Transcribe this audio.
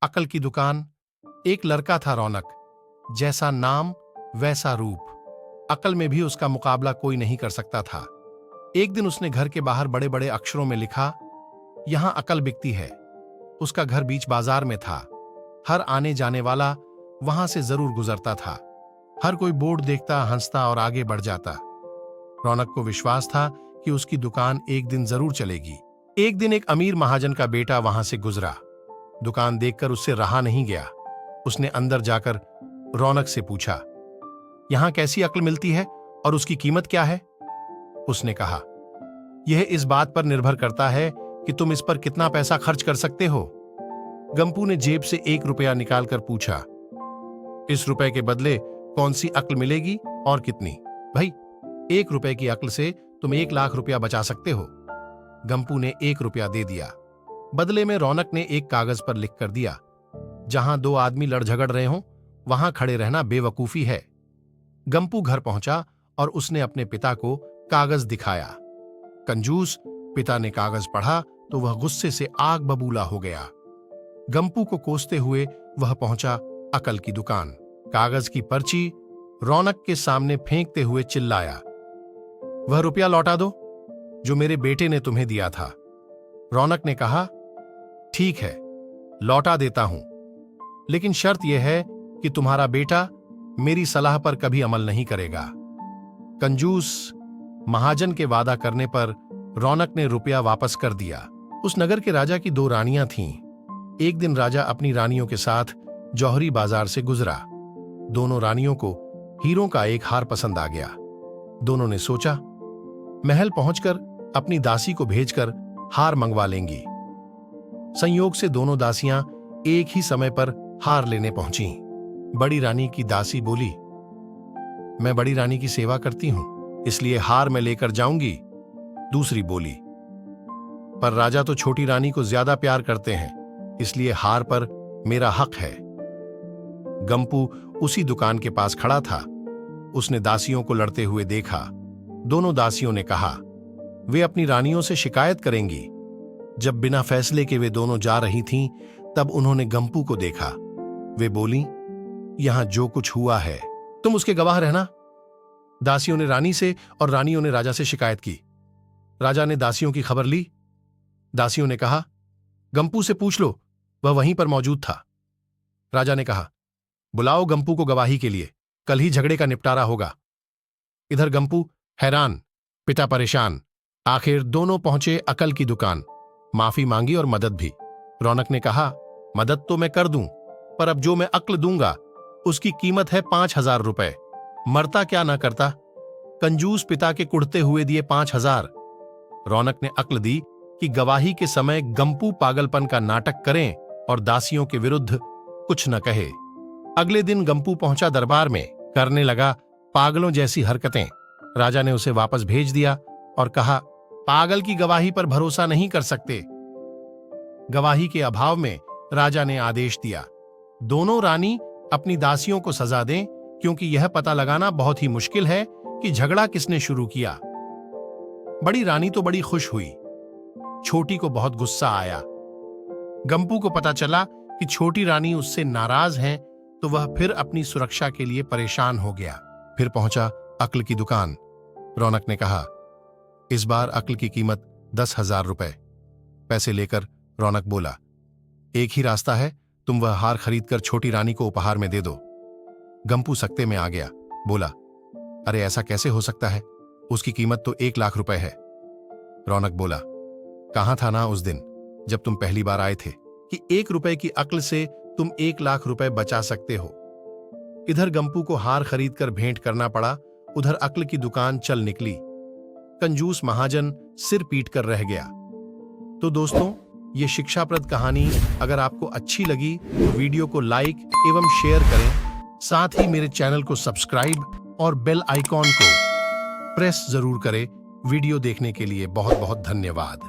अकल की दुकान। एक लड़का था रौनक, जैसा नाम वैसा रूप। अकल में भी उसका मुकाबला कोई नहीं कर सकता था। एक दिन उसने घर के बाहर बड़े बड़े अक्षरों में लिखा, यहां अकल बिकती है। उसका घर बीच बाजार में था। हर आने जाने वाला वहां से जरूर गुजरता था। हर कोई बोर्ड देखता, हंसता और आगे बढ़ जाता। रौनक को विश्वास था कि उसकी दुकान एक दिन जरूर चलेगी। एक दिन एक अमीर महाजन का बेटा वहां से गुजरा। दुकान देखकर उससे रहा नहीं गया। उसने अंदर जाकर रौनक से पूछा, यहां कैसी अक्ल मिलती है और उसकी कीमत क्या है? उसने कहा, यह इस बात पर निर्भर करता है कि तुम इस पर कितना पैसा खर्च कर सकते हो। गंपू ने जेब से 1 रुपया निकालकर पूछा, इस रुपए के बदले कौन सी अक्ल मिलेगी और कितनी? भाई, 1 रुपए की अक्ल से तुम 1 लाख रुपया बचा सकते हो। गंपू ने 1 रुपया दे दिया। बदले में रौनक ने एक कागज पर लिख कर दिया, जहां 2 आदमी लड़ झगड़ रहे हों वहां खड़े रहना बेवकूफी है। गंपू घर पहुंचा और उसने अपने पिता को कागज दिखाया। कंजूस पिता ने कागज पढ़ा तो वह गुस्से से आग बबूला हो गया। गंपू को कोसते हुए वह पहुंचा अकल की दुकान। कागज की पर्ची रौनक के सामने फेंकते हुए चिल्लाया, वह रुपया लौटा दो जो मेरे बेटे ने तुम्हें दिया था। रौनक ने कहा, ठीक है, लौटा देता हूं, लेकिन शर्त यह है कि तुम्हारा बेटा मेरी सलाह पर कभी अमल नहीं करेगा। कंजूस महाजन के वादा करने पर रौनक ने रुपया वापस कर दिया। उस नगर के राजा की 2 रानियां थीं। एक दिन राजा अपनी रानियों के साथ जौहरी बाजार से गुजरा। दोनों रानियों को हीरों का एक हार पसंद आ गया। दोनों ने सोचा, महल पहुंचकर अपनी दासी को भेजकर हार मंगवा लेंगी। संयोग से दोनों दासियां एक ही समय पर हार लेने पहुंची। बड़ी रानी की दासी बोली, मैं बड़ी रानी की सेवा करती हूं, इसलिए हार मैं लेकर जाऊंगी। दूसरी बोली, पर राजा तो छोटी रानी को ज्यादा प्यार करते हैं, इसलिए हार पर मेरा हक है। गंपू उसी दुकान के पास खड़ा था। उसने दासियों को लड़ते हुए देखा। दोनों दासियों ने कहा, वे अपनी रानियों से शिकायत करेंगी। जब बिना फैसले के वे दोनों जा रही थीं, तब उन्होंने गंपू को देखा। वे बोली, यहां जो कुछ हुआ है तुम उसके गवाह रहना। दासियों ने रानी से और रानियों ने राजा से शिकायत की। राजा ने दासियों की खबर ली। दासियों ने कहा, गंपू से पूछ लो, वह वहीं पर मौजूद था। राजा ने कहा, बुलाओ गंपू को गवाही के लिए, कल ही झगड़े का निपटारा होगा। इधर गंपू हैरान, पिता परेशान। आखिर दोनों पहुंचे अकल की दुकान। माफी मांगी और मदद भी। रौनक ने कहा, मदद तो मैं कर दूं, पर अब जो मैं अक्ल दूंगा उसकी कीमत है 5,000 रुपए। मरता क्या ना करता। कंजूस पिता के कुढ़ते हुए दिए 5,000। रौनक ने अक्ल दी कि गवाही के समय गंपू पागलपन का नाटक करें और दासियों के विरुद्ध कुछ न कहे। अगले दिन गंपू पहुंचा दरबार में, करने लगा पागलों जैसी हरकतें। राजा ने उसे वापस भेज दिया और कहा, पागल की गवाही पर भरोसा नहीं कर सकते। गवाही के अभाव में राजा ने आदेश दिया, दोनों रानी अपनी दासियों को सजा दें, क्योंकि यह पता लगाना बहुत ही मुश्किल है कि झगड़ा किसने शुरू किया। बड़ी रानी तो बड़ी खुश हुई, छोटी को बहुत गुस्सा आया। गंपू को पता चला कि छोटी रानी उससे नाराज हैं, तो वह फिर अपनी सुरक्षा के लिए परेशान हो गया। फिर पहुंचा अक्ल की दुकान। रौनक ने कहा, इस बार अक्ल की कीमत 10,000 रुपए। पैसे लेकर रौनक बोला, एक ही रास्ता है, तुम वह हार खरीदकर छोटी रानी को उपहार में दे दो। गंपू सकते में आ गया, बोला, अरे ऐसा कैसे हो सकता है, उसकी कीमत तो 1 लाख रुपए है। रौनक बोला, कहां था ना उस दिन जब तुम पहली बार आए थे कि 1 रुपए की अक्ल से तुम 1 लाख रुपए बचा सकते हो। इधर गंपू को हार खरीदकर भेंट करना पड़ा, उधर अक्ल की दुकान चल निकली। कंजूस महाजन सिर पीट कर रह गया। तो दोस्तों, ये शिक्षाप्रद कहानी अगर आपको अच्छी लगी तो वीडियो को लाइक एवं शेयर करें। साथ ही मेरे चैनल को सब्सक्राइब और बेल आइकॉन को प्रेस जरूर करें। वीडियो देखने के लिए बहुत बहुत धन्यवाद।